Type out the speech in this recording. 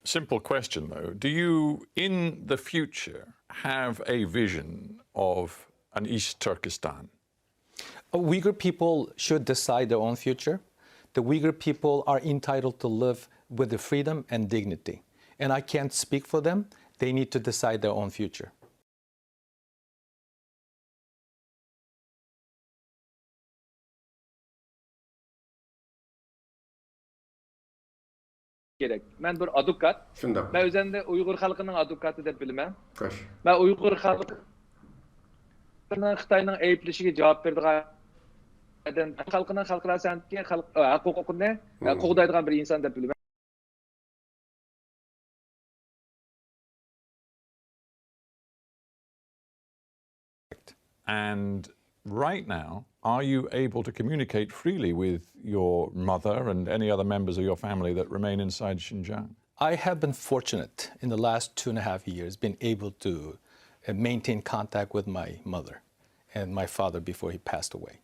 Simple question, though. Do you, in the future, have a vision of an East Turkistan? Uyghur people should decide their own future. The Uyghur people are entitled to live with the freedom and dignity. And I can't speak for them. They need to decide their own future. Gerek. Ben bir adukat. Şundan. Ben özende Uyghur halkının adukatı dep bilmem. Kaç. Ben Uyghur halkının Xitayning ayıplashiga cevap berdigan xalqining xalqaro san'atga haq huquqini qo'g'daydigan bir inson deb bilaman. And right now, are you able to communicate freely with your mother and any other members of your family that remain inside Xinjiang? I have been fortunate in the last 2.5 years, been able to maintain contact with my mother and my father before he passed away.